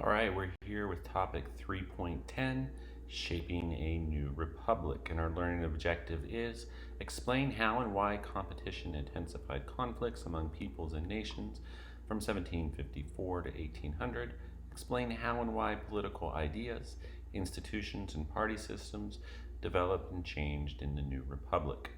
All right, we're here with topic 3.10, Shaping a New Republic. And our learning objective is explain how and why competition intensified conflicts among peoples and nations from 1754 to 1800. Explain how and why political ideas, institutions, and party systems developed and changed in the new republic.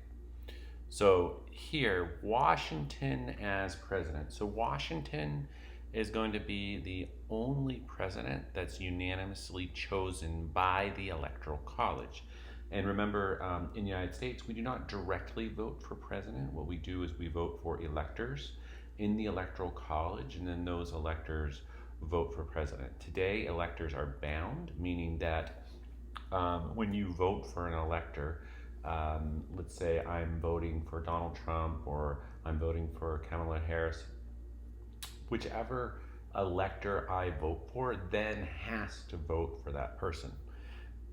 So here, Washington as president. So Washington is going to be the only president that's unanimously chosen by the Electoral College. And remember, in the United States, we do not directly vote for president. What we do is we vote for electors in the Electoral College, and then those electors vote for president. Today, electors are bound, meaning that when you vote for an elector, let's say I'm voting for Donald Trump or I'm voting for Kamala Harris, whichever elector I vote for then has to vote for that person.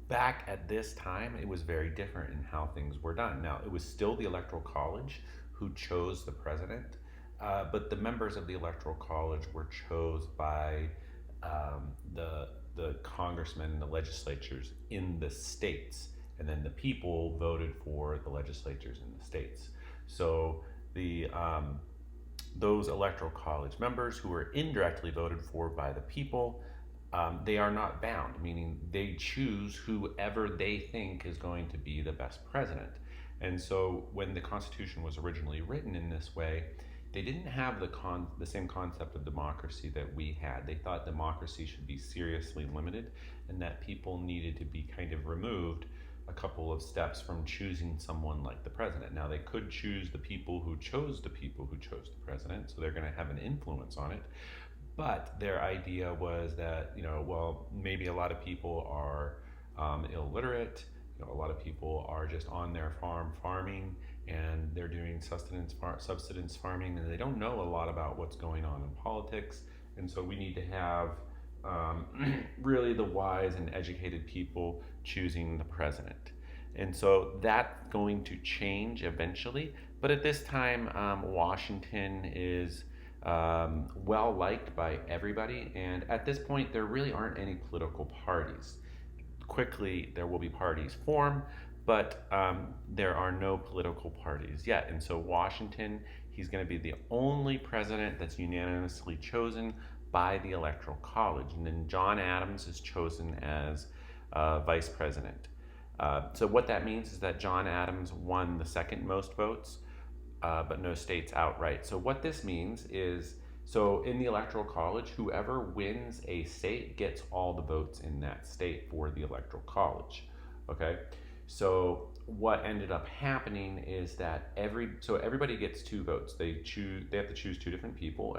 Back at this time, it was very different in how things were done. Now, it was still the Electoral College who chose the president, but the members of the Electoral College were chosen by the congressmen and the legislatures in the states, and then the people voted for the legislatures in the states. So the those electoral college members who were indirectly voted for by the people, they are not bound, meaning they choose whoever they think is going to be the best president. And so when the Constitution was originally written in this way, they didn't have the same concept of democracy that we had. They thought democracy should be seriously limited and that people needed to be kind of removed a couple of steps from choosing someone like the president. Now, they could choose the people who chose the president, so they're going to have an influence on it. But their idea was that, well, maybe a lot of people are illiterate. A lot of people are just on their farm farming and they're doing subsistence farming, and they don't know a lot about what's going on in politics. And so we need to have really the wise and educated people choosing the president. And so that's going to change eventually. But at this time, Washington is well liked by everybody. And at this point, there really aren't any political parties. Quickly, there will be parties formed, but there are no political parties yet. And so Washington, he's going to be the only president that's unanimously chosen by the Electoral College. And then John Adams is chosen as vice president. So what that means is that John Adams won the second most votes, but no states outright. So what this means is, so in the Electoral College, whoever wins a state gets all the votes in that state for the Electoral College. Okay, so what ended up happening is that everybody gets two votes. They have to choose two different people.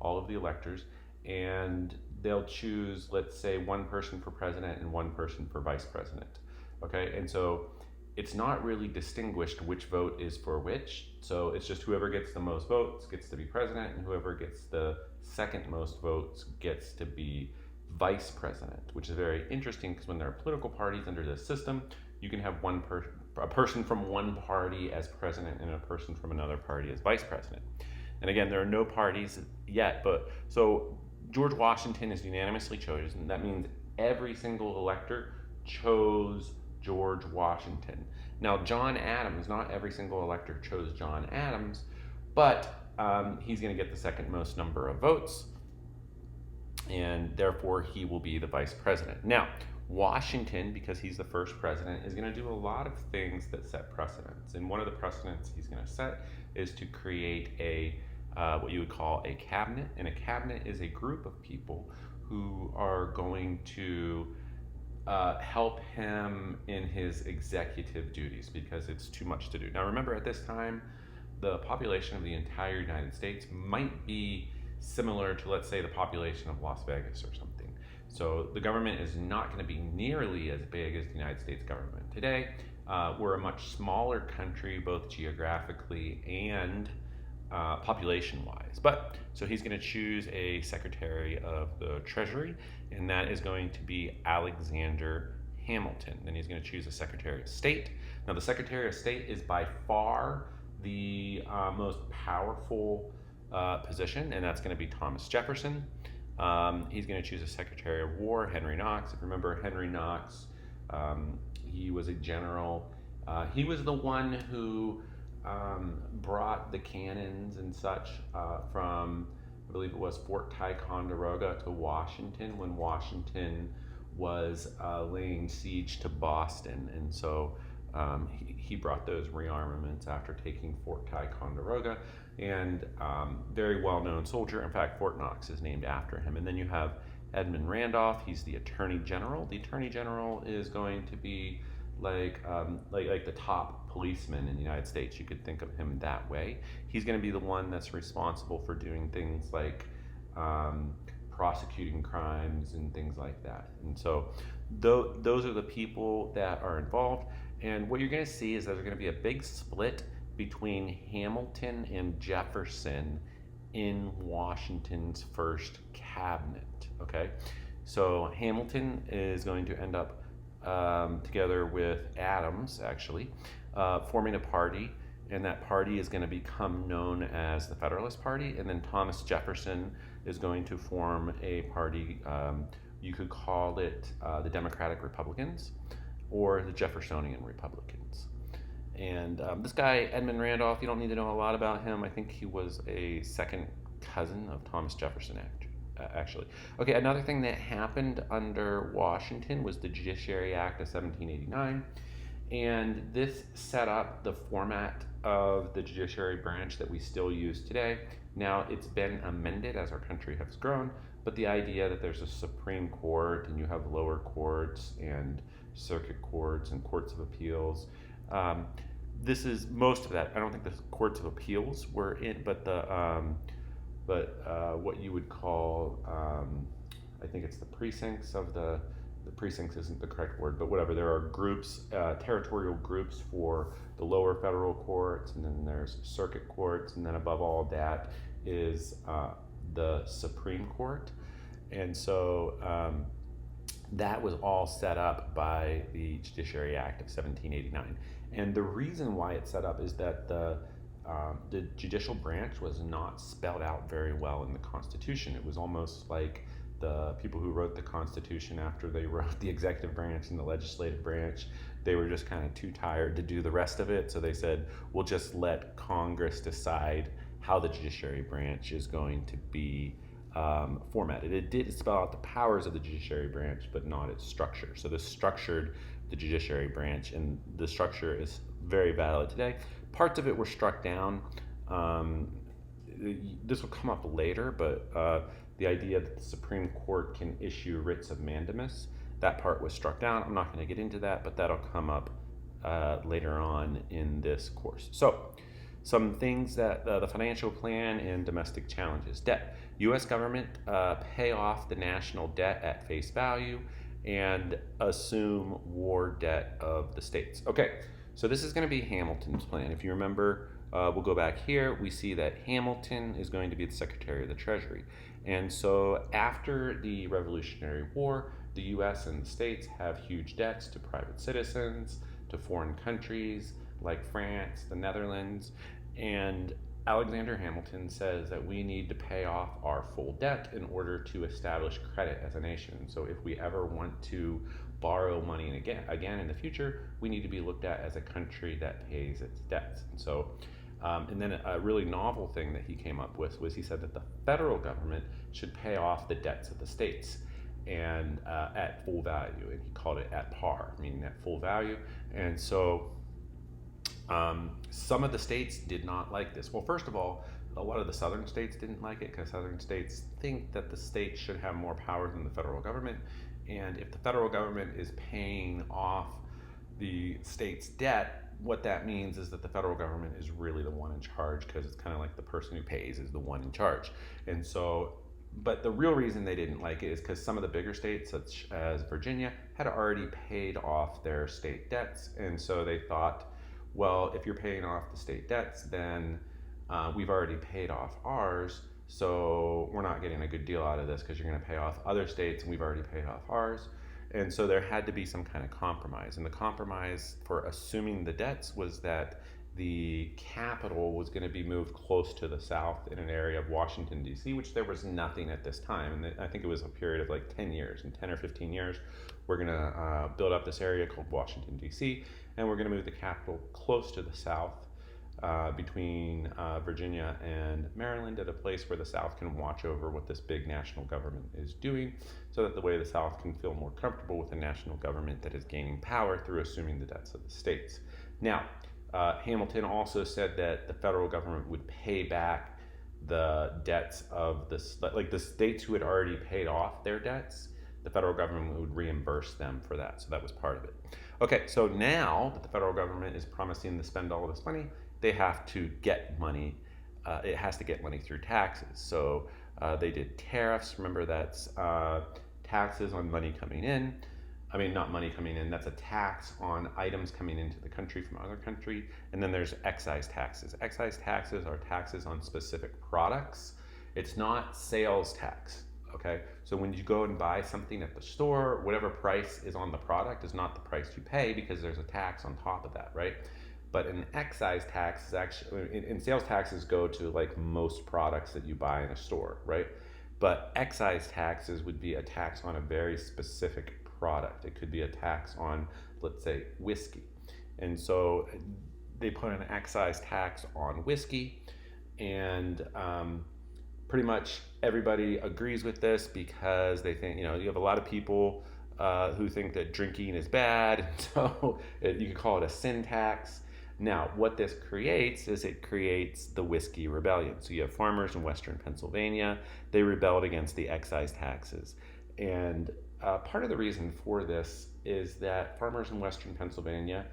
All of the electors, and they'll choose, let's say, one person for president and one person for vice president. Okay, and so it's not really distinguished which vote is for which. So it's just whoever gets the most votes gets to be president, and whoever gets the second most votes gets to be vice president, which is very interesting because when there are political parties under this system, you can have a person from one party as president and a person from another party as vice president. And again, there are no parties yet, but so George Washington is unanimously chosen. That means every single elector chose George Washington. Now, John Adams, not every single elector chose John Adams, but he's going to get the second most number of votes, and therefore he will be the vice president. Now, Washington, because he's the first president, is going to do a lot of things that set precedents. And one of the precedents he's going to set is to create what you would call a cabinet. And a cabinet is a group of people who are going to help him in his executive duties because it's too much to do. Now, remember, at this time, the population of the entire United States might be similar to, let's say, the population of Las Vegas or something. So the government is not going to be nearly as big as the United States government today. We're a much smaller country, both geographically and population-wise. But so he's going to choose a Secretary of the Treasury, and that is going to be Alexander Hamilton. Then he's going to choose a Secretary of State. Now, the Secretary of State is by far the most powerful position, and that's going to be Thomas Jefferson. He's going to choose a Secretary of War, Henry Knox. If you remember Henry Knox, he was a general. He was the one who brought the cannons and such from, I believe it was Fort Ticonderoga to Washington when Washington was laying siege to Boston. And so he brought those rearmaments after taking Fort Ticonderoga, and very well-known soldier. In fact, Fort Knox is named after him. And then you have Edmund Randolph. He's the Attorney General. The Attorney General is going to be like the top policeman in the United States. You could think of him that way. He's going to be the one that's responsible for doing things like prosecuting crimes and things like that. And so those are the people that are involved. And what you're going to see is that there's going to be a big split between Hamilton and Jefferson in Washington's first cabinet. Okay, so Hamilton is going to end up together with Adams, actually, forming a party, and that party is going to become known as the Federalist Party. And then Thomas Jefferson is going to form a party. You could call it the Democratic Republicans or the Jeffersonian Republicans. And this guy, Edmund Randolph, you don't need to know a lot about him. I think he was a second cousin of Thomas Jefferson, actually. Okay, another thing that happened under Washington was the Judiciary Act of 1789. And this set up the format of the judiciary branch that we still use today. Now, it's been amended as our country has grown, but the idea that there's a Supreme Court and you have lower courts and circuit courts and courts of appeals. This is most of that. I don't think the courts of appeals were in, but what you would call, I think it's the precincts of the precincts isn't the correct word, but whatever. There are groups, territorial groups for the lower federal courts, and then there's circuit courts, and then above all that is the Supreme Court. And so that was all set up by the Judiciary Act of 1789. And the reason why it's set up is that the judicial branch was not spelled out very well in the Constitution. It was almost like the people who wrote the Constitution, after they wrote the executive branch and the legislative branch, they were just kind of too tired to do the rest of it. So they said, we'll just let Congress decide how the judiciary branch is going to be formatted. It did spell out the powers of the judiciary branch, but not its structure. So this structured the judiciary branch, and the structure is very valid today. Parts of it were struck down. This will come up later, but the idea that the Supreme Court can issue writs of mandamus, that part was struck down. I'm not going to get into that, but that'll come up later on in this course. So, some things that the financial plan and domestic challenges. Debt. U.S. government pay off the national debt at face value and assume war debt of the states. Okay, so this is going to be Hamilton's plan. If you remember, we'll go back here. We see that Hamilton is going to be the Secretary of the Treasury. And so after the Revolutionary War, the U.S. and the states have huge debts to private citizens, to foreign countries like France, the Netherlands, and Alexander Hamilton says that we need to pay off our full debt in order to establish credit as a nation. So if we ever want to borrow money again in the future, we need to be looked at as a country that pays its debts. And so, and then a really novel thing that he came up with was he said that the federal government should pay off the debts of the states and at full value, and he called it at par, meaning at full value. And so some of the states did not like this. Well, first of all, a lot of the southern states didn't like it because southern states think that the states should have more power than the federal government. And if the federal government is paying off the state's debt, what that means is that the federal government is really the one in charge, because it's kind of like the person who pays is the one in charge. And so, but the real reason they didn't like it is because some of the bigger states, such as Virginia, had already paid off their state debts. And so they thought, well, if you're paying off the state debts, then we've already paid off ours, so we're not getting a good deal out of this because you're going to pay off other states and we've already paid off ours. And so there had to be some kind of compromise. And the compromise for assuming the debts was that the capital was going to be moved close to the south in an area of Washington, D.C., which there was nothing at this time. And I think it was a period of like 10 years. In 10 or 15 years, we're going to build up this area called Washington, D.C., and we're going to move the capital close to the south between Virginia and Maryland at a place where the South can watch over what this big national government is doing, so that the way the South can feel more comfortable with a national government that is gaining power through assuming the debts of the states. Now, Hamilton also said that the federal government would pay back the debts of the states who had already paid off their debts. The federal government would reimburse them for that. So that was part of it. Okay, so now that the federal government is promising to spend all of this money, they have to get money. It has to get money through taxes. So they did tariffs. Remember, that's taxes on money coming in. I mean, not money coming in, that's a tax on items coming into the country from other country. And then there's excise taxes. Excise taxes are taxes on specific products. It's not sales tax, okay? So when you go and buy something at the store, whatever price is on the product is not the price you pay, because there's a tax on top of that, right? But an excise tax is actually, in sales taxes go to like most products that you buy in a store, right? But excise taxes would be a tax on a very specific product. It could be a tax on, let's say, whiskey. And so they put an excise tax on whiskey, and pretty much everybody agrees with this, because they think, you have a lot of people who think that drinking is bad, and so you could call it a sin tax. Now, what this creates is it creates the Whiskey Rebellion. So you have farmers in Western Pennsylvania. They rebelled against the excise taxes. And part of the reason for this is that farmers in Western Pennsylvania,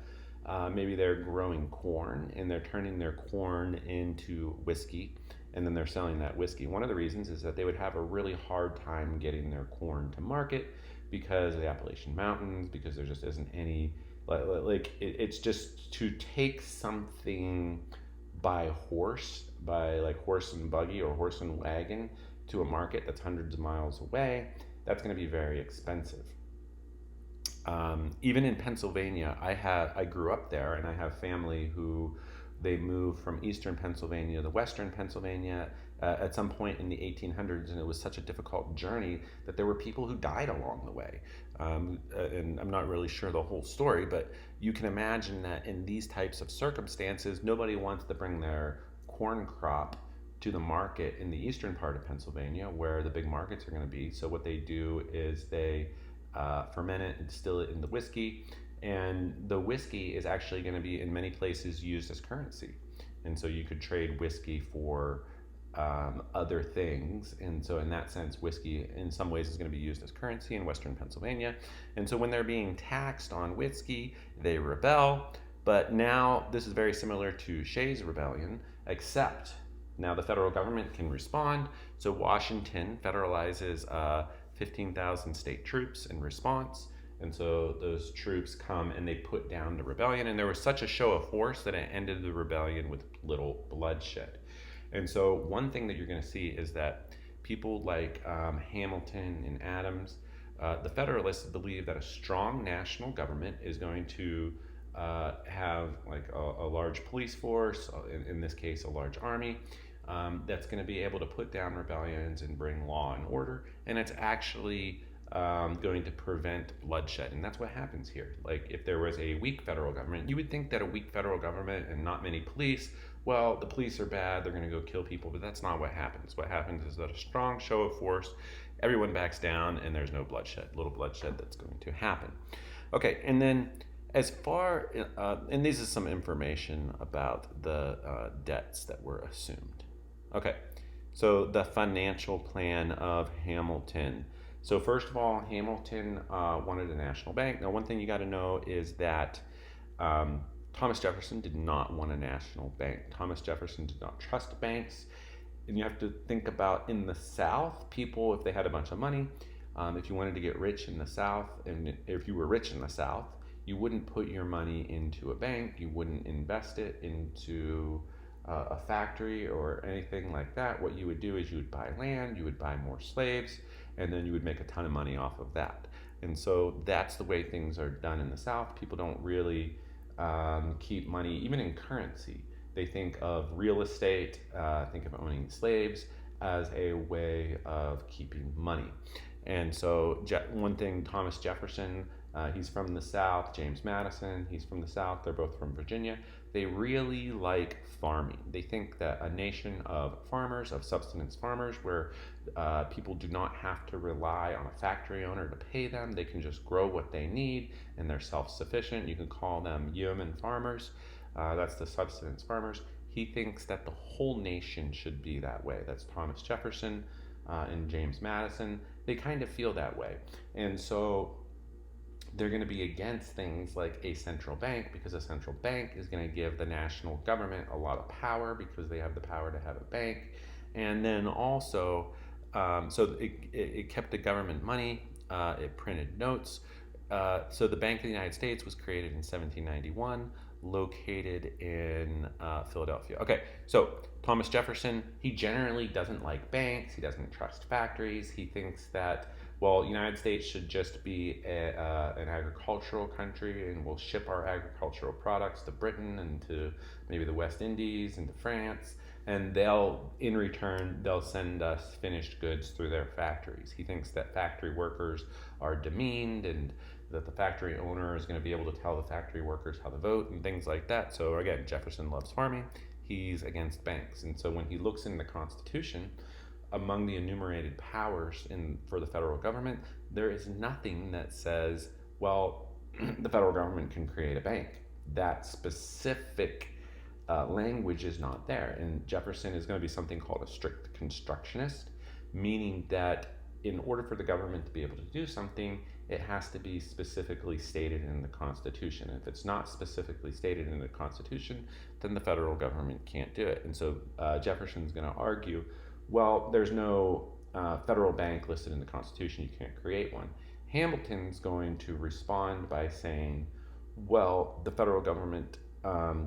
maybe they're growing corn and they're turning their corn into whiskey, and then they're selling that whiskey. One of the reasons is that they would have a really hard time getting their corn to market because of the Appalachian Mountains, because there just isn't any, it's just to take something by horse, by like horse and buggy or horse and wagon to a market that's hundreds of miles away, that's going to be very expensive. Even in Pennsylvania, I grew up there, and I have family who they moved from eastern Pennsylvania to western Pennsylvania at some point in the 1800s, and it was such a difficult journey that there were people who died along the way. And I'm not really sure the whole story, but you can imagine that in these types of circumstances, nobody wants to bring their corn crop to the market in the eastern part of Pennsylvania where the big markets are going to be. So what they do is they ferment it and distill it into whiskey, and the whiskey is actually going to be in many places used as currency. And so you could trade whiskey for other things. And so in that sense, whiskey in some ways is going to be used as currency in Western Pennsylvania. And so when they're being taxed on whiskey, they rebel. But now this is very similar to Shays' Rebellion, except now the federal government can respond. So Washington federalizes 15,000 state troops in response. And so those troops come and they put down the rebellion. And there was such a show of force that it ended the rebellion with little bloodshed. And so one thing that you're going to see is that people like Hamilton and Adams, the Federalists believe that a strong national government is going to have like a large police force, in this case a large army, that's going to be able to put down rebellions and bring law and order, and it's actually going to prevent bloodshed. And that's what happens here. Like if there was a weak federal government, you would think that a weak federal government and not many police, well, the police are bad, they're going to go kill people, but that's not what happens. What happens is that a strong show of force, everyone backs down, and there's no bloodshed, little bloodshed that's going to happen. Okay, and then as far, and this is some information about the debts that were assumed. Okay, so the financial plan of Hamilton. So first of all, Hamilton wanted a national bank. Now, one thing you got to know is that Thomas Jefferson did not want a national bank. Thomas Jefferson did not trust banks. And you have to think about in the South, people, if they had a bunch of money, if you wanted to get rich in the South, and if you were rich in the South, you wouldn't put your money into a bank. You wouldn't invest it into a factory or anything like that. What you would do is you would buy land, you would buy more slaves, and then you would make a ton of money off of that. And so that's the way things are done in the South. People don't really keep money, even in currency. They think of real estate, think of owning slaves as a way of keeping money. And so, one thing, Thomas Jefferson, he's from the South. James Madison, he's from the South. They're both from Virginia. They really like farming. They think that a nation of farmers, of subsistence farmers, where people do not have to rely on a factory owner to pay them, they can just grow what they need and they're self sufficient. You can call them yeoman farmers. That's the subsistence farmers. He thinks that the whole nation should be that way. That's Thomas Jefferson and James Madison. They kind of feel that way. And so they're going to be against things like a central bank, because a central bank is going to give the national government a lot of power because they have the power to have a bank. And then also, so it kept the government money, it printed notes. So the Bank of the United States was created in 1791, located in Philadelphia. Okay, so Thomas Jefferson, he generally doesn't like banks, he doesn't trust factories, he thinks that, well, the United States should just be an agricultural country, and we'll ship our agricultural products to Britain and to maybe the West Indies and to France, and in return, they'll send us finished goods through their factories. He thinks that factory workers are demeaned, and that the factory owner is going to be able to tell the factory workers how to vote and things like that. So again, Jefferson loves farming. He's against banks. And so when he looks in the Constitution, among the enumerated powers for the federal government, there is nothing that says, well, the federal government can create a bank. That specific language is not there. And Jefferson is going to be something called a strict constructionist, meaning that in order for the government to be able to do something, it has to be specifically stated in the Constitution. If it's not specifically stated in the Constitution, then the federal government can't do it. And so Jefferson's going to argue, well, there's no federal bank listed in the Constitution, you can't create one. Hamilton's going to respond by saying, well, the federal government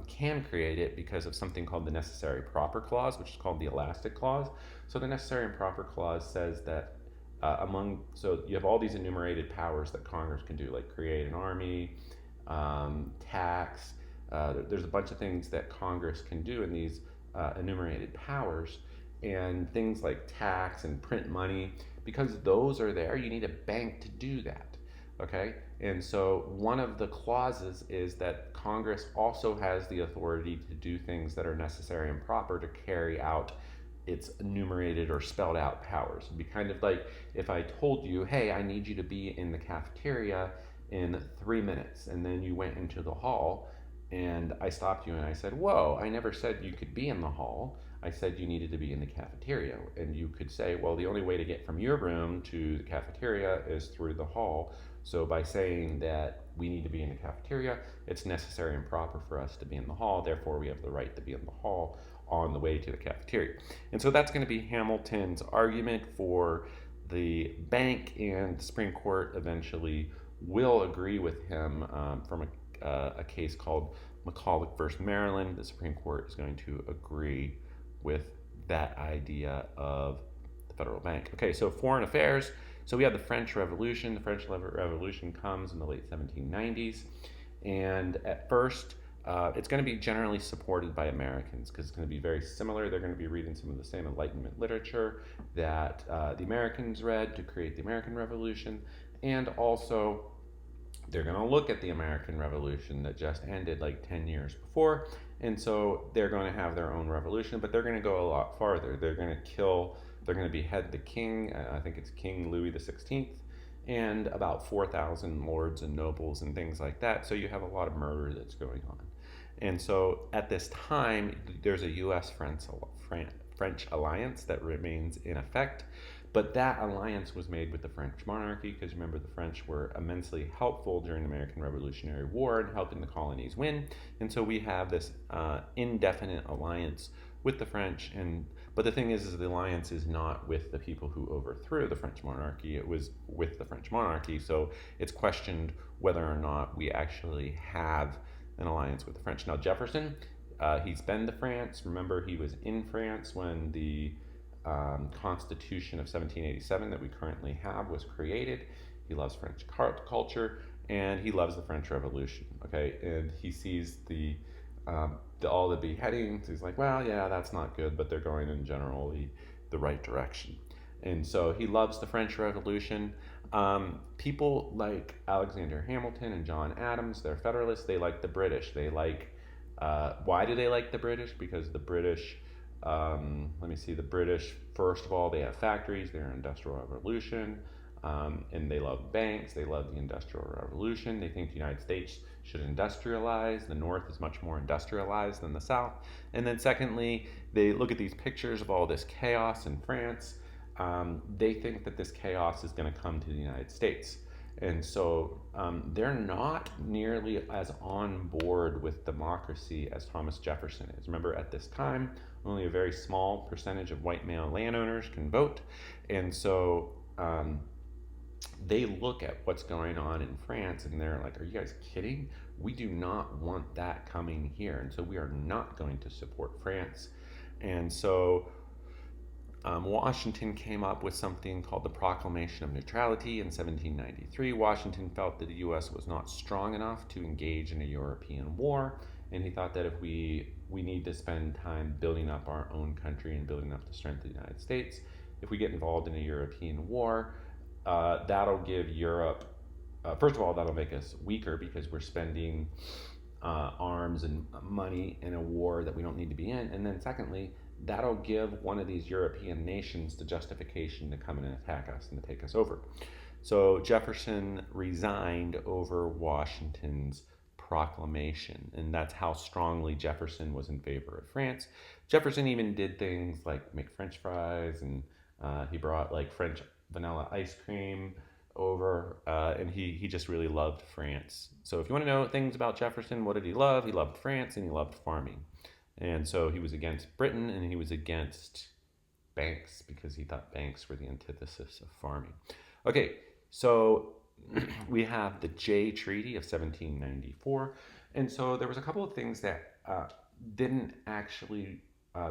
can create it because of something called the Necessary Proper Clause, which is called the Elastic Clause. So the Necessary and Proper Clause says that so you have all these enumerated powers that Congress can do, like create an army, tax. There's a bunch of things that Congress can do in these enumerated powers, and things like tax and print money. Because those are there, you need a bank to do that. Okay, and so one of the clauses is that Congress also has the authority to do things that are necessary and proper to carry out its enumerated or spelled out powers. It'd be kind of like if I told you, hey, I need you to be in the cafeteria in 3 minutes, and then you went into the hall, and I stopped you and I said, whoa, I never said you could be in the hall. I said you needed to be in the cafeteria. And you could say, well, the only way to get from your room to the cafeteria is through the hall. So by saying that we need to be in the cafeteria, it's necessary and proper for us to be in the hall. Therefore, we have the right to be in the hall on the way to the cafeteria. And so that's going to be Hamilton's argument for the bank, and the Supreme Court eventually will agree with him from a case called McCulloch versus Maryland. The Supreme Court is going to agree with that idea of the federal bank. Okay, so foreign affairs. So we have the French Revolution. The French Revolution comes in the late 1790s, and at first it's going to be generally supported by Americans because it's going to be very similar. They're going to be reading some of the same Enlightenment literature that the Americans read to create the American Revolution, and also they're going to look at the American Revolution that just ended like 10 years before, and so they're going to have their own revolution, but they're going to go a lot farther. They're going to behead the king, I think it's King Louis XVI, and about 4,000 lords and nobles and things like that. So you have a lot of murder that's going on. And so at this time, there's a U.S.-French alliance that remains in effect. But that alliance was made with the French monarchy, because remember, the French were immensely helpful during the American Revolutionary War in helping the colonies win. And so we have this indefinite alliance with the French. But the thing is the alliance is not with the people who overthrew the French monarchy. It was with the French monarchy. So it's questioned whether or not we actually have an alliance with the French. Now, Jefferson, he's been to France. Remember, he was in France when the Constitution of 1787 that we currently have was created. He loves French culture. and he loves the French Revolution. Okay, and he sees all the beheadings. He's like, well, yeah, that's not good, but they're going in generally the right direction. And so he loves the French Revolution. People like Alexander Hamilton and John Adams, they're Federalists. They like the British. They like, why do they like the British? Because the British, let me see, the British, first of all, they have factories, they're an industrial revolution, and they love banks, they love the Industrial Revolution. They think the United States should industrialize. The North is much more industrialized than the South. And then, secondly, they look at these pictures of all this chaos in France. They think that this chaos is going to come to the United States. And so they're not nearly as on board with democracy as Thomas Jefferson is. Remember, at this time, only a very small percentage of white male landowners can vote. And so they look at what's going on in France and they're like, are you guys kidding? We do not want that coming here. And so we are not going to support France. And so Washington came up with something called the Proclamation of Neutrality in 1793. Washington felt that the U.S. was not strong enough to engage in a European war, and he thought that if we need to spend time building up our own country and building up the strength of the United States, if we get involved in a European war, that'll give Europe, first of all, that'll make us weaker because we're spending arms and money in a war that we don't need to be in. And then secondly, that'll give one of these European nations the justification to come in and attack us and to take us over. So Jefferson resigned over Washington's proclamation, and that's how strongly Jefferson was in favor of France. Jefferson even did things like make French fries, and he brought like French vanilla ice cream over, and he just really loved France. So if you want to know things about Jefferson, what did he love? He loved France and he loved farming. And so he was against Britain and he was against banks because he thought banks were the antithesis of farming. Okay, so we have the Jay Treaty of 1794. And so there was a couple of things that didn't actually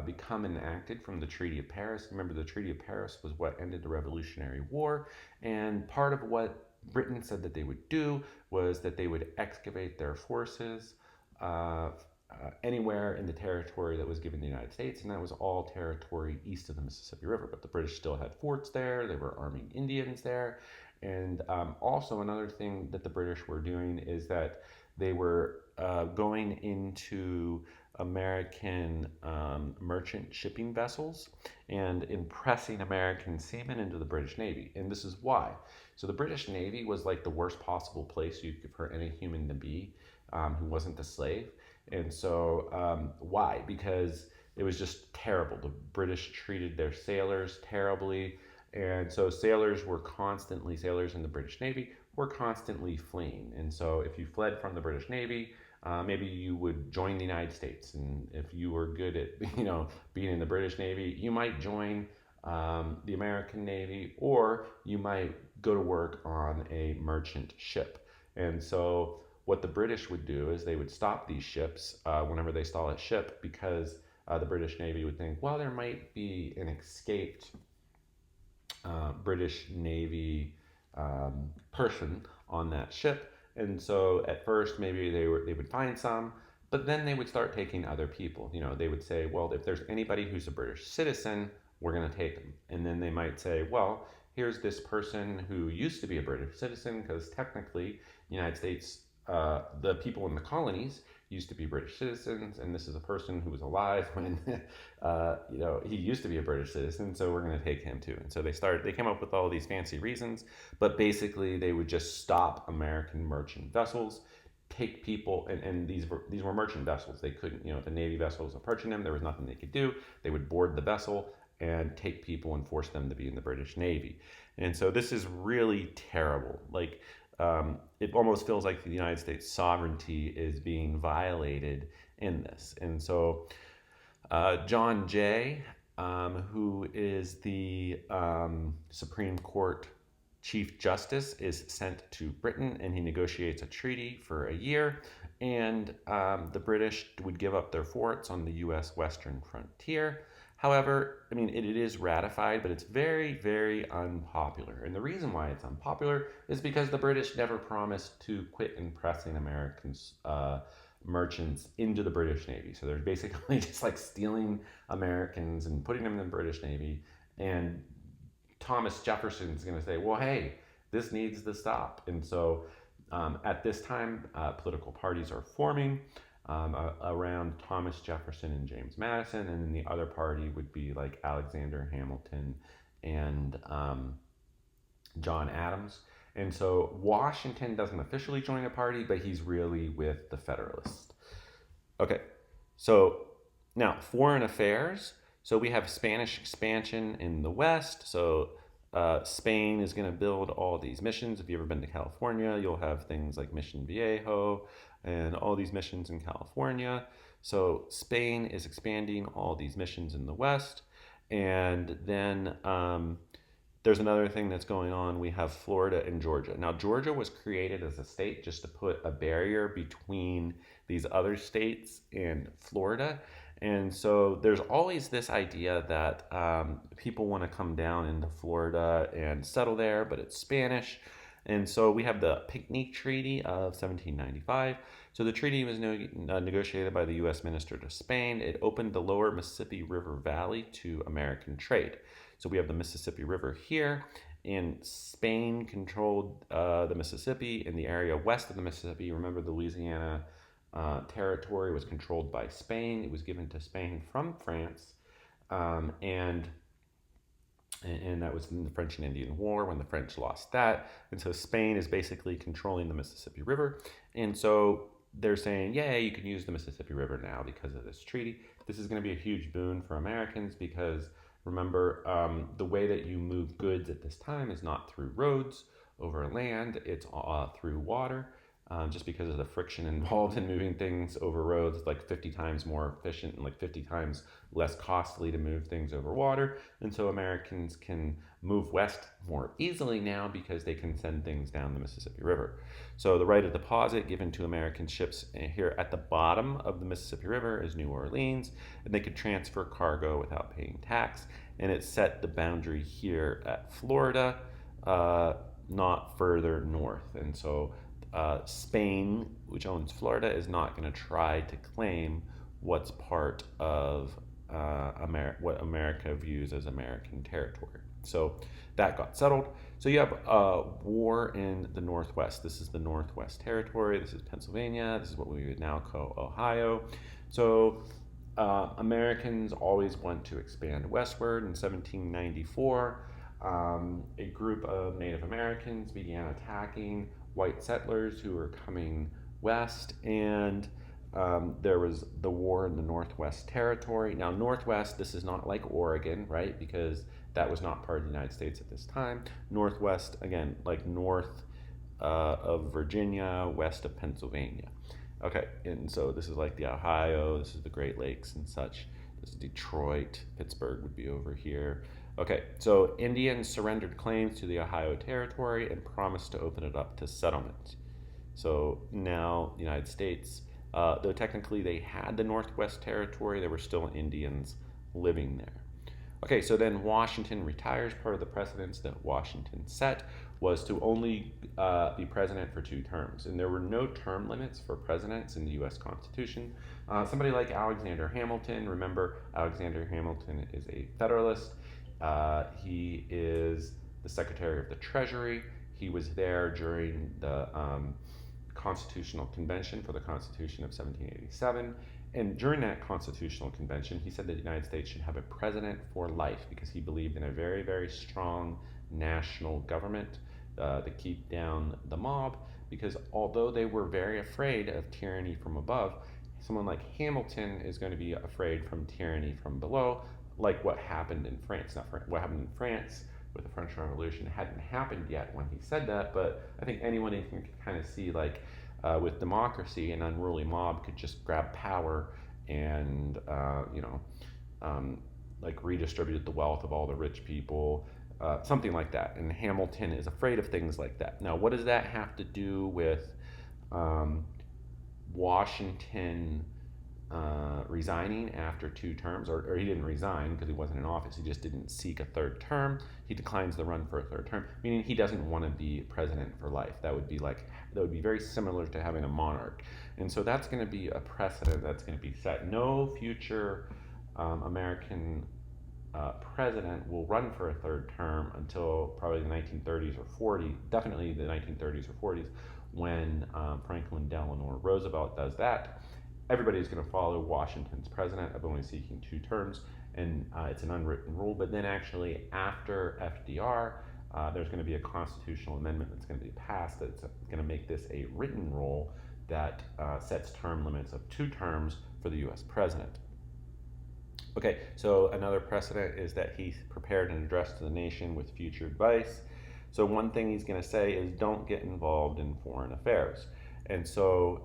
become enacted from the Treaty of Paris. Remember, the Treaty of Paris was what ended the Revolutionary War. And part of what Britain said that they would do was that they would excavate their forces anywhere in the territory that was given to the United States, and that was all territory east of the Mississippi River. But the British still had forts there, they were arming Indians there. And also another thing that the British were doing is that they were going into American merchant shipping vessels and impressing American seamen into the British Navy. And this is why. So the British Navy was like the worst possible place for any human to be who wasn't a slave. And so why? Because it was just terrible. The British treated their sailors terribly. And so sailors in the British Navy were constantly fleeing. And so if you fled from the British Navy, maybe you would join the United States. And if you were good at, being in the British Navy, you might join the American Navy, or you might go to work on a merchant ship. And so what the British would do is they would stop these ships whenever they saw a ship, because the British Navy would think, well, there might be an escaped British Navy person on that ship. And so at first maybe they would find some, but then they would start taking other people. They would say, well, if there's anybody who's a British citizen, we're going to take them. And then they might say, well, here's this person who used to be a British citizen, because technically the United States, the people in the colonies used to be British citizens, and this is a person who was alive when he used to be a British citizen, so we're going to take him too. And so they came up with all these fancy reasons, but basically they would just stop American merchant vessels, take people, and these were merchant vessels. They couldn't, if a Navy vessel was approaching them, there was nothing they could do. They would board the vessel and take people and force them to be in the British Navy. And so this is really terrible. It almost feels like the United States sovereignty is being violated in this. And so John Jay, who is the Supreme Court Chief Justice, is sent to Britain, and he negotiates a treaty for a year. And the British would give up their forts on the U.S. western frontier. However, I mean, it is ratified, but it's very, very unpopular. And the reason why it's unpopular is because the British never promised to quit impressing Americans, merchants into the British Navy. So they're basically just like stealing Americans and putting them in the British Navy. And Thomas Jefferson's going to say, well, hey, this needs to stop. And so at this time, political parties are forming around Thomas Jefferson and James Madison, and then the other party would be like Alexander Hamilton and John Adams. And so Washington doesn't officially join a party, but he's really with the Federalists. Okay, so now foreign affairs. So we have Spanish expansion in the West. So Spain is going to build all these missions. If you've ever been to California, you'll have things like Mission Viejo and all these missions in California. So Spain is expanding all these missions in the West. And then there's another thing that's going on. We have Florida and Georgia. Now, Georgia was created as a state just to put a barrier between these other states and Florida. And so there's always this idea that people want to come down into Florida and settle there, but it's Spanish. And so we have the Picnic Treaty of 1795. So the treaty was negotiated by the U.S. minister to Spain. It opened the lower Mississippi River Valley to American trade. So we have the Mississippi River here, and Spain controlled the Mississippi. In the area west of the Mississippi, remember the Louisiana territory was controlled by Spain. It was given to Spain from France, and that was in the French and Indian War when the French lost that. And so Spain is basically controlling the Mississippi River. And so they're saying, yeah, you can use the Mississippi River now because of this treaty. This is going to be a huge boon for Americans because remember, the way that you move goods at this time is not through roads over land, it's through water. Just because of the friction involved in moving things over roads, it's like 50 times more efficient and like 50 times less costly to move things over water. And so Americans can move west more easily now because they can send things down the Mississippi River. So the right of deposit given to American ships here at the bottom of the Mississippi River is New Orleans, and they could transfer cargo without paying tax. And it set the boundary here at Florida, not further north. And so Spain, which owns Florida, is not going to try to claim what's part of what America views as American territory. So that got settled. So you have a war in the Northwest. This is the Northwest Territory. This is Pennsylvania. This is what we would now call Ohio. So Americans always want to expand westward. In 1794, a group of Native Americans began attacking white settlers who were coming west, and there was the war in the Northwest Territory. Now, Northwest, this is not like Oregon, right? Because that was not part of the United States at this time. Northwest, again, like north of Virginia, west of Pennsylvania. Okay, and so this is like the Ohio, this is the Great Lakes and such. This is Detroit, Pittsburgh would be over here. Okay, so Indians surrendered claims to the Ohio Territory and promised to open it up to settlement. So now the United States, though technically they had the Northwest Territory, there were still Indians living there. Okay, so then Washington retires. Part of the precedents that Washington set was to only be president for 2 terms. And there were no term limits for presidents in the U.S. Constitution. Somebody like Alexander Hamilton, remember Alexander Hamilton is a Federalist. He is the Secretary of the Treasury. He was there during the Constitutional Convention for the Constitution of 1787. And during that Constitutional Convention, he said that the United States should have a president for life because he believed in a very, very strong national government to keep down the mob. Because although they were very afraid of tyranny from above, someone like Hamilton is going to be afraid from tyranny from below, like what happened in France. Now, what happened in France with the French Revolution hadn't happened yet when he said that, but I think anyone can kind of see, like, with democracy, an unruly mob could just grab power and, like redistribute the wealth of all the rich people, something like that. And Hamilton is afraid of things like that. Now, what does that have to do with Washington resigning after 2 terms, or he didn't resign because he wasn't in office. He just didn't seek a third term. He declines the run for a third term, meaning he doesn't want to be president for life. That would be very similar to having a monarch, and so that's going to be a precedent that's going to be set. No future American president will run for a third term until probably the 1930s or 40s, definitely the 1930s or 40s, when Franklin Delano Roosevelt does that. Everybody's going to follow Washington's president of only seeking 2 terms, and it's an unwritten rule. But then, actually, after FDR, there's going to be a constitutional amendment that's going to be passed that's going to make this a written rule that sets term limits of 2 terms for the U.S. president. Okay, so another precedent is that he prepared an address to the nation with future advice. So one thing he's going to say is don't get involved in foreign affairs. And so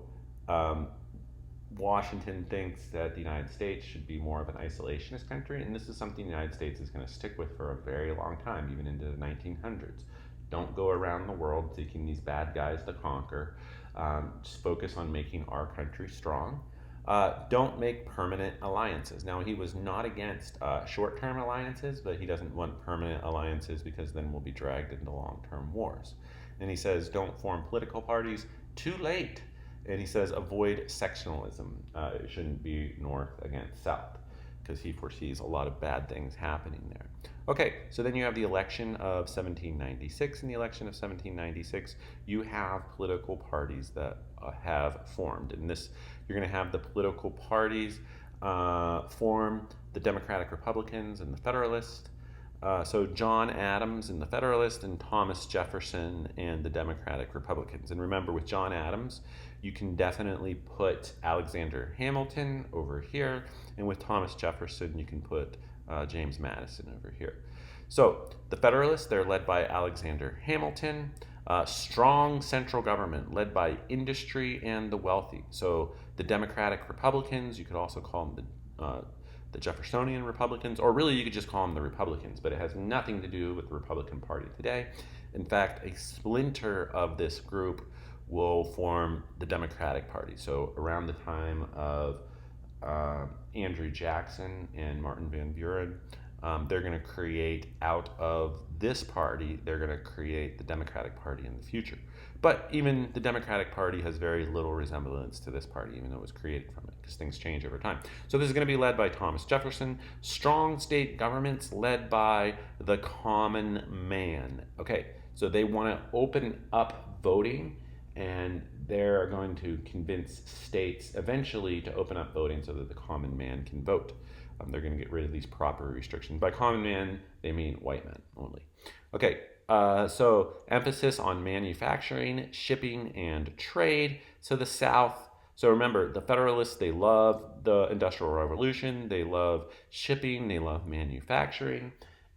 Washington thinks that the United States should be more of an isolationist country, and this is something the United States is going to stick with for a very long time, even into the 1900s. Don't go around the world seeking these bad guys to conquer. Just focus on making our country strong. Don't make permanent alliances. Now, he was not against short-term alliances, but he doesn't want permanent alliances because then we'll be dragged into long-term wars. And he says, don't form political parties too late. And he says, avoid sectionalism. It shouldn't be North against South because he foresees a lot of bad things happening there. Okay, so then you have the election of 1796. In the election of 1796, you have political parties that have formed. And this, you're going to have the political parties form the Democratic Republicans and the Federalists. So John Adams and the Federalists, and Thomas Jefferson and the Democratic Republicans. And remember, with John Adams, you can definitely put Alexander Hamilton over here, and with Thomas Jefferson, you can put James Madison over here. So the Federalists, they're led by Alexander Hamilton. Strong central government led by industry and the wealthy. So the Democratic Republicans, you could also call them the Jeffersonian Republicans, or really you could just call them the Republicans, but it has nothing to do with the Republican Party today. In fact, a splinter of this group will form the Democratic Party. So around the time of Andrew Jackson and Martin Van Buren, they're going to create out of this party, they're going to create the Democratic Party in the future. But even the Democratic Party has very little resemblance to this party, even though it was created from it, because things change over time. So this is going to be led by Thomas Jefferson. Strong state governments led by the common man. Okay, so they want to open up voting, and they're going to convince states eventually to open up voting so that the common man can vote. They're going to get rid of these proper restrictions. By common man, they mean white men only. Okay, so emphasis on manufacturing, shipping, and trade. So the South, so remember, the Federalists, they love the Industrial Revolution, they love shipping, they love manufacturing.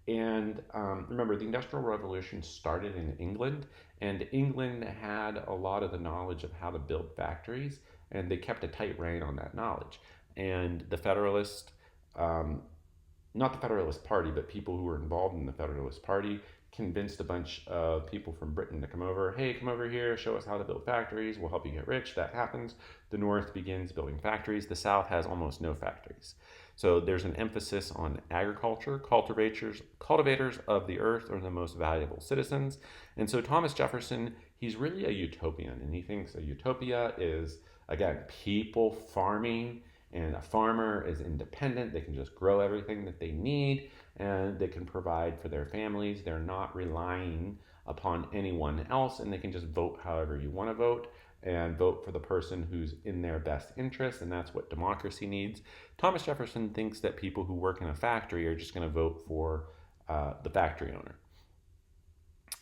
And remember, the Industrial Revolution started in England, and England had a lot of the knowledge of how to build factories, and they kept a tight rein on that knowledge. And the Federalists, not the Federalist Party, but people who were involved in the Federalist Party, convinced a bunch of people from Britain to come over. Hey, come over here, show us how to build factories, we'll help you get rich. That happens. The North begins building factories. The South has almost no factories. So there's an emphasis on agriculture. Cultivators of the earth are the most valuable citizens. And so Thomas Jefferson, he's really a utopian, and he thinks a utopia is, again, people farming, and a farmer is independent. They can just grow everything that they need, and they can provide for their families. They're not relying upon anyone else, and they can just vote however you want to vote, and vote for the person who's in their best interest, and that's what democracy needs. Thomas Jefferson thinks that people who work in a factory are just going to vote for the factory owner.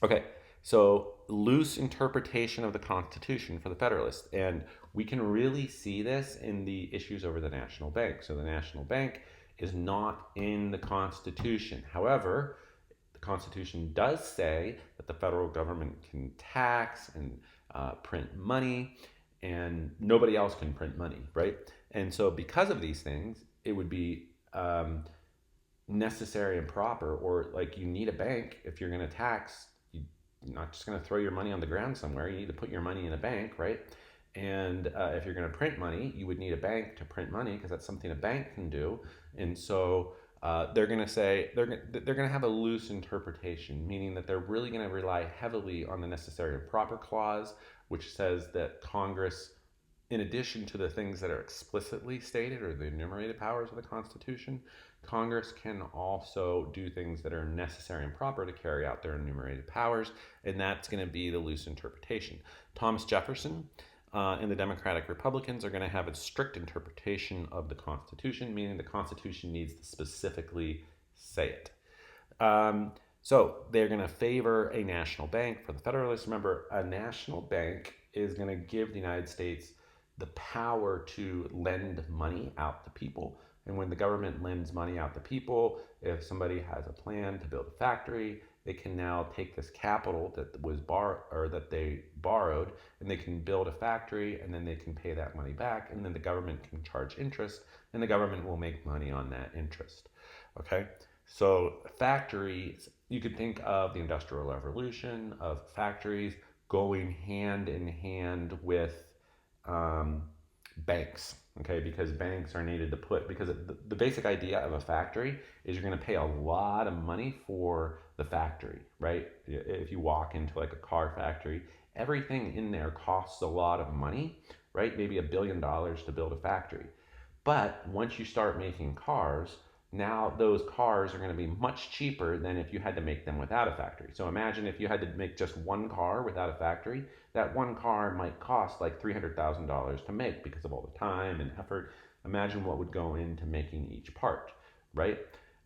Okay, so loose interpretation of the Constitution for the Federalists, and we can really see this in the issues over the National Bank. So the National Bank is not in the Constitution. However, the Constitution does say that the federal government can tax and print money, and nobody else can print money, right? And so because of these things, it would be necessary and proper, or like you need a bank if you're going to tax. You're not just going to throw your money on the ground somewhere. You need to put your money in a bank, right? And if you're going to print money, you would need a bank to print money because that's something a bank can do. And so they're going to say they're going to have a loose interpretation, meaning that they're really going to rely heavily on the necessary and proper clause, which says that Congress, in addition to the things that are explicitly stated or the enumerated powers of the Constitution, Congress can also do things that are necessary and proper to carry out their enumerated powers, and that's going to be the loose interpretation. Thomas Jefferson and the Democratic Republicans are going to have a strict interpretation of the Constitution, meaning the Constitution needs to specifically say it. So they're going to favor a national bank. For the Federalists, remember, a national bank is going to give the United States the power to lend money out to people. And when the government lends money out to people, if somebody has a plan to build a factory, they can now take this capital that was that they borrowed, and they can build a factory, and then they can pay that money back, and then the government can charge interest, and the government will make money on that interest. Okay, so factories, you could think of the Industrial Revolution of factories going hand in hand with banks, okay, because banks are needed to put, because the basic idea of a factory is you're going to pay a lot of money for the factory, right? If you walk into like a car factory, everything in there costs a lot of money, right? Maybe $1 billion to build a factory. But once you start making cars, now those cars are going to be much cheaper than if you had to make them without a factory. So imagine if you had to make just one car without a factory, that one car might cost like $300,000 to make because of all the time and effort. Imagine what would go into making each part, right?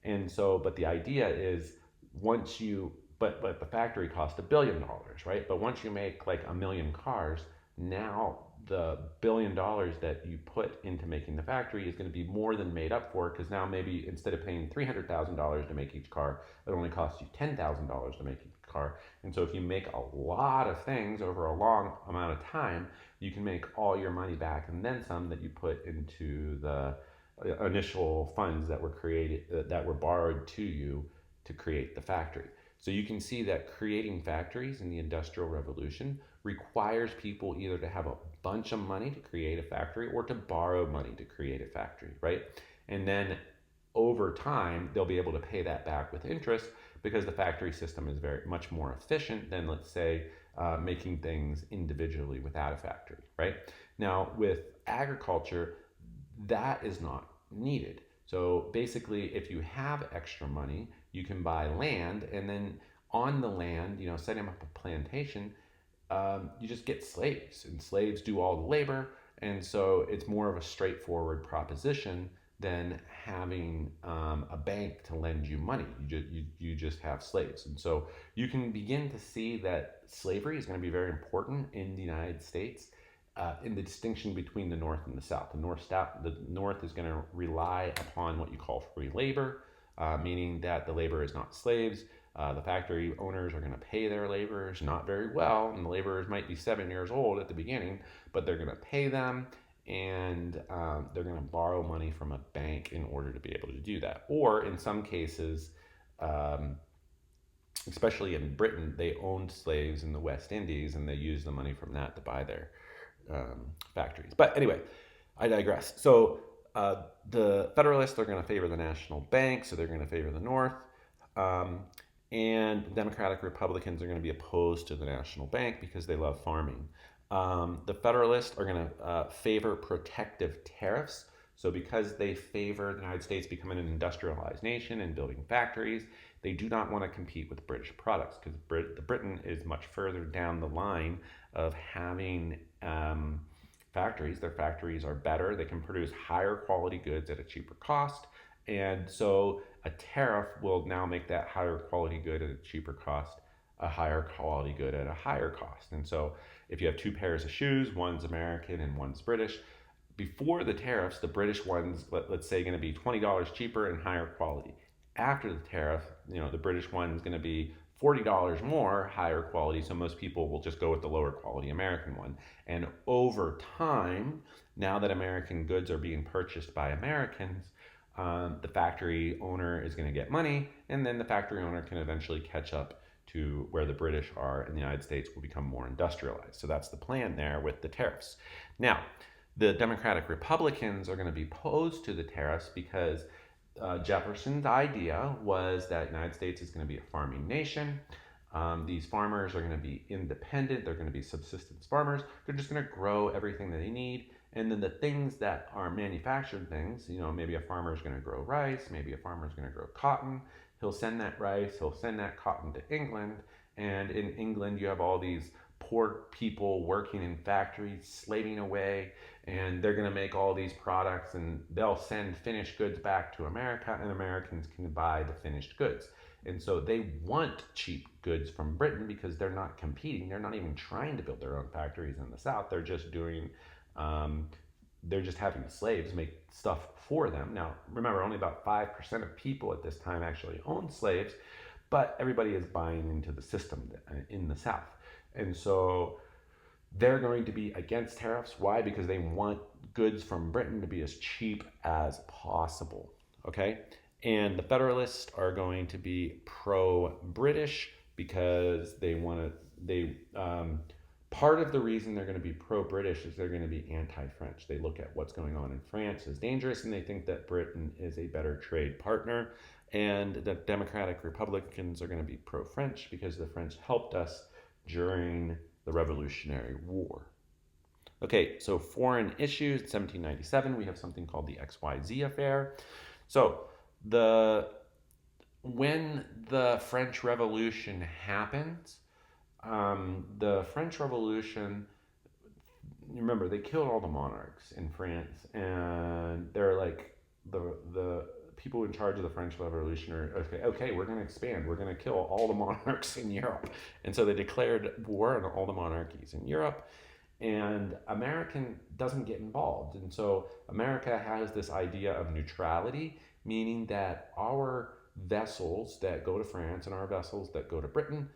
And so, but the idea is once you, but the factory cost $1 billion, right? But once you make like 1 million cars, now the $1 billion that you put into making the factory is going to be more than made up for, because now maybe instead of paying $300,000 to make each car, it only costs you $10,000 to make each car. And so if you make a lot of things over a long amount of time, you can make all your money back and then some that you put into the initial funds that were created, that were borrowed to you to create the factory. So you can see that creating factories in the Industrial Revolution requires people either to have a bunch of money to create a factory or to borrow money to create a factory, right? And then over time, they'll be able to pay that back with interest because the factory system is very much more efficient than, let's say, making things individually without a factory, right? Now, with agriculture, that is not needed. So basically, if you have extra money, you can buy land, and then on the land, setting up a plantation, you just get slaves, and slaves do all the labor. And so it's more of a straightforward proposition than having a bank to lend you money. You just have slaves. And so you can begin to see that slavery is going to be very important in the United States. In the distinction between the North and the South. The North is going to rely upon what you call free labor, meaning that the labor is not slaves. The factory owners are going to pay their laborers not very well, and the laborers might be 7 years old at the beginning, but they're going to pay them, and they're going to borrow money from a bank in order to be able to do that. Or in some cases, especially in Britain, they owned slaves in the West Indies, and they used the money from that to buy their factories. But anyway, I digress. So the Federalists are going to favor the national bank, so they're going to favor the North. And Democratic Republicans are going to be opposed to the national bank because they love farming. The Federalists are going to favor protective tariffs. So because they favor the United States becoming an industrialized nation and building factories, they do not want to compete with British products because Britain is much further down the line of having factories. Their factories are better. They can produce higher quality goods at a cheaper cost. And so a tariff will now make that higher quality good at a cheaper cost a higher quality good at a higher cost. And so if you have two pairs of shoes, one's American and one's British, before the tariffs, the British one's, let's say, going to be $20 cheaper and higher quality. After the tariff, the British one's going to be $40 more higher quality, so most people will just go with the lower quality American one. And over time, now that American goods are being purchased by Americans, the factory owner is going to get money, and then the factory owner can eventually catch up to where the British are, and the United States will become more industrialized. So that's the plan there with the tariffs. Now, the Democratic Republicans are going to be opposed to the tariffs because Jefferson's idea was that the United States is going to be a farming nation. These farmers are going to be independent. They're going to be subsistence farmers. They're just going to grow everything that they need. And then the things that are manufactured things, maybe a farmer is going to grow rice, maybe a farmer is going to grow cotton. He'll send that rice, he'll send that cotton to England. And in England, you have all these poor people working in factories, slaving away, and they're going to make all these products, and they'll send finished goods back to America, and Americans can buy the finished goods. And so they want cheap goods from Britain because they're not competing. They're not even trying to build their own factories in the South. They're just doing, they're just having slaves make stuff for them. Now, remember, only about 5% of people at this time actually own slaves, but everybody is buying into the system in the South. And so they're going to be against tariffs. Why? Because they want goods from Britain to be as cheap as possible. Okay? And the Federalists are going to be pro-British because they want to, part of the reason they're going to be pro-British is they're going to be anti-French. They look at what's going on in France as dangerous, and they think that Britain is a better trade partner. And the Democratic Republicans are going to be pro-French because the French helped us during the Revolutionary War. Okay, so foreign issues. In 1797, we have something called the XYZ affair. So when the French Revolution happens, the French Revolution, remember, they killed all the monarchs in France, and they're like the people in charge of the French Revolution are okay, we're going to expand, we're going to kill all the monarchs in Europe. And so they declared war on all the monarchies in Europe, and American doesn't get involved. And so America has this idea of neutrality, meaning that our vessels that go to France and our vessels that go to Britain,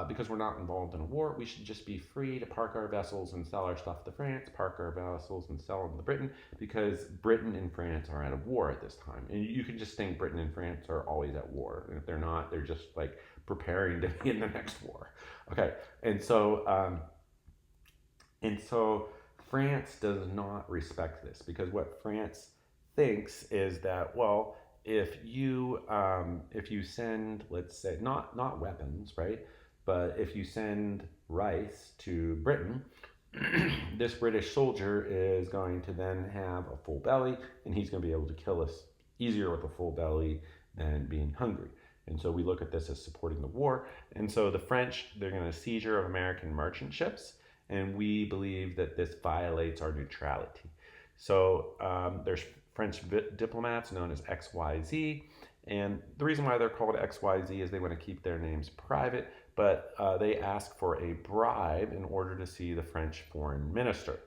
because we're not involved in a war, we should just be free to park our vessels and sell our stuff to France, park our vessels and sell them to Britain, because Britain and France are at a war at this time. And you can just think Britain and France are always at war. And if they're not, they're just like preparing to be in the next war. Okay, and so France does not respect this, because what France thinks is that, well, if you send, let's say, not weapons, right? But if you send rice to Britain, this British soldier is going to then have a full belly, and he's going to be able to kill us easier with a full belly than being hungry. And so we look at this as supporting the war. And so the French, they're going to seizure of American merchant ships, and we believe that this violates our neutrality. So there's French diplomats known as XYZ, and the reason why they're called XYZ is they want to keep their names private, but they ask for a bribe in order to see the French foreign minister.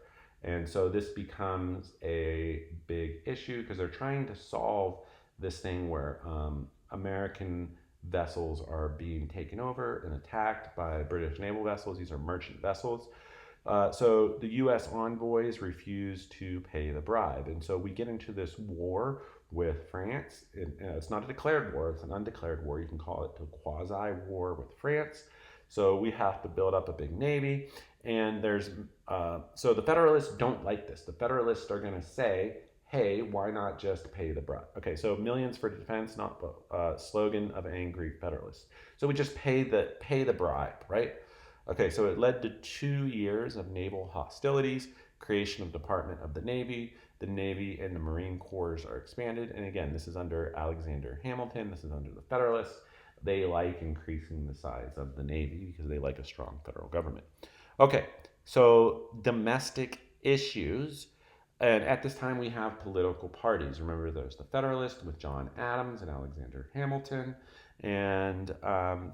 And so this becomes a big issue because they're trying to solve this thing where American vessels are being taken over and attacked by British naval vessels. These are merchant vessels. So the U.S. envoys refuse to pay the bribe. And so we get into this war with France. It's not a declared war, it's an undeclared war. You can call it a quasi-war with France. So we have to build up a big navy. And so the Federalists don't like this. The Federalists are going to say, hey, why not just pay the bribe? Okay, so millions for defense, not slogan of angry Federalists. So we just pay the bribe, right? Okay, so it led to 2 years of naval hostilities, creation of Department of the Navy. The Navy and the Marine Corps are expanded. And again, this is under Alexander Hamilton. This is under the Federalists. They like increasing the size of the Navy because they like a strong federal government. Okay, so domestic issues. And at this time, we have political parties. Remember, there's the Federalist with John Adams and Alexander Hamilton. And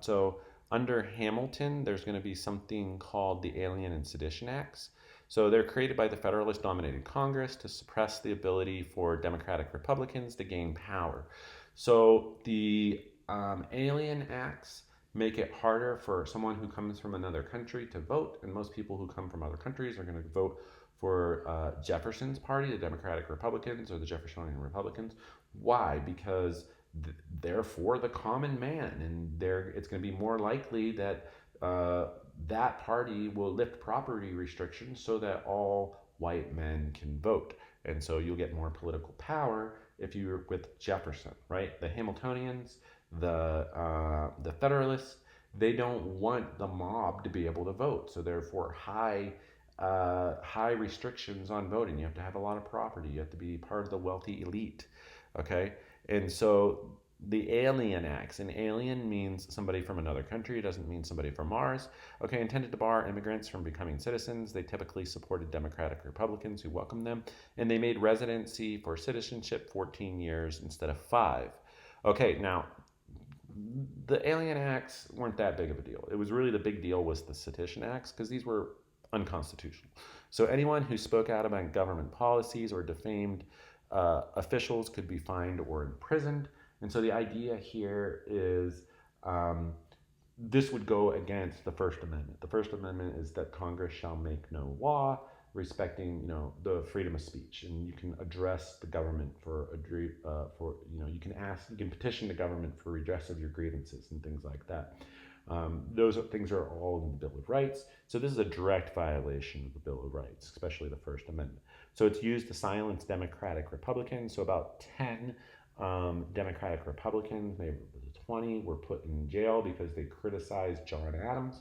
so under Hamilton, there's going to be something called the Alien and Sedition Acts. So they're created by the Federalist-dominated Congress to suppress the ability for Democratic Republicans to gain power. So the Alien Acts make it harder for someone who comes from another country to vote, and most people who come from other countries are going to vote for Jefferson's party, the Democratic Republicans, or the Jeffersonian Republicans. Why? Because they're for the common man, and it's going to be more likely that that party will lift property restrictions so that all white men can vote. And so you'll get more political power if you're with Jefferson, right? The Hamiltonians, the Federalists, they don't want the mob to be able to vote. So therefore, high restrictions on voting. You have to have a lot of property. You have to be part of the wealthy elite. Okay, and so the Alien Acts. An alien means somebody from another country. It doesn't mean somebody from Mars. Okay, intended to bar immigrants from becoming citizens. They typically supported Democratic Republicans who welcomed them, and they made residency for citizenship 14 years instead of 5. Okay, now the Alien Acts weren't that big of a deal. It was really the big deal was the Sedition Acts because these were unconstitutional. So anyone who spoke out about government policies or defamed officials could be fined or imprisoned. And so the idea here is this would go against the First Amendment. The First Amendment is that Congress shall make no law respecting, the freedom of speech, and you can address the government you can petition the government for redress of your grievances and things like that. Those things are all in the Bill of Rights. So this is a direct violation of the Bill of Rights, especially the First Amendment. So it's used to silence Democratic Republicans. So about 10 Democratic Republicans, maybe 20, were put in jail because they criticized John Adams.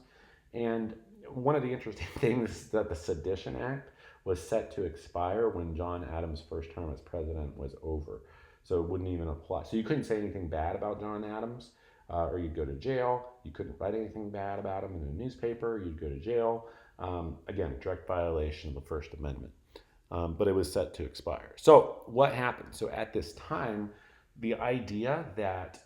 And one of the interesting things is that the Sedition Act was set to expire when John Adams' first term as president was over. So it wouldn't even apply. So you couldn't say anything bad about John Adams, or you'd go to jail. You couldn't write anything bad about him in a newspaper. You'd go to jail. Again, direct violation of the First Amendment. But it was set to expire. So what happened? So at this time, the idea that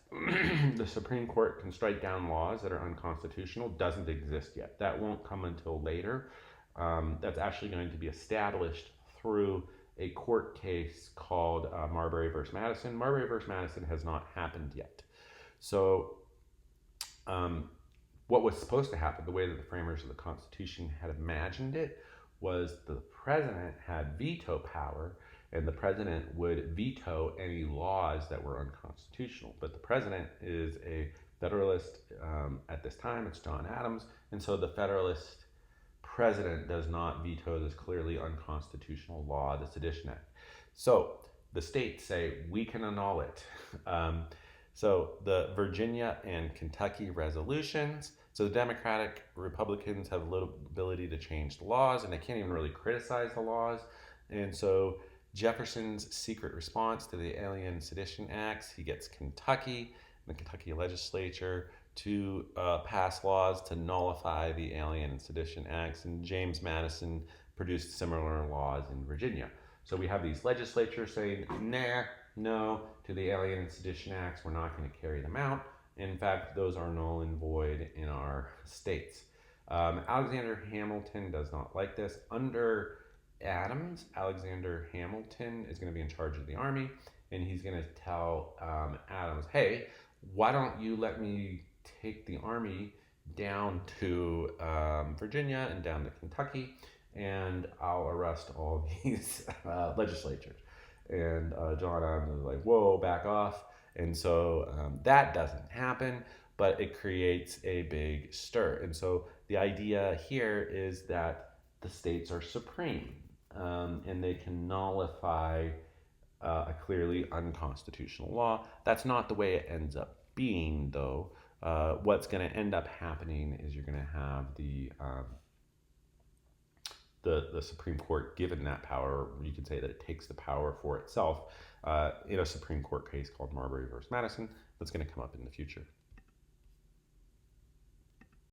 the Supreme Court can strike down laws that are unconstitutional doesn't exist yet. That won't come until later. That's actually going to be established through a court case called Marbury v. Madison. Marbury v. Madison has not happened yet. So what was supposed to happen, the way that the framers of the Constitution had imagined it, was the president had veto power, and the president would veto any laws that were unconstitutional. But the president is a Federalist at this time. It's John Adams. And so the Federalist president does not veto this clearly unconstitutional law, the Sedition Act. So the states say, we can annul it. So the Virginia and Kentucky resolutions. So the Democratic Republicans have little ability to change the laws, and they can't even really criticize the laws. And so Jefferson's secret response to the Alien Sedition Acts, he gets Kentucky, the Kentucky legislature, to pass laws to nullify the Alien and Sedition Acts, and James Madison produced similar laws in Virginia. So we have these legislatures saying, no to the Alien and Sedition Acts, we're not going to carry them out. In fact, those are null and void in our states. Alexander Hamilton does not like this. Under Adams, Alexander Hamilton is going to be in charge of the army, and he's going to tell Adams, hey, why don't you let me take the army down to Virginia and down to Kentucky, and I'll arrest all these legislatures. And John Adams is like, whoa, back off. And so that doesn't happen, but it creates a big stir. And so the idea here is that the states are supreme, and they can nullify a clearly unconstitutional law. That's not the way it ends up being, though. What's going to end up happening is you're going to have the Supreme Court given that power. You could say that it takes the power for itself in a Supreme Court case called Marbury v. Madison that's going to come up in the future.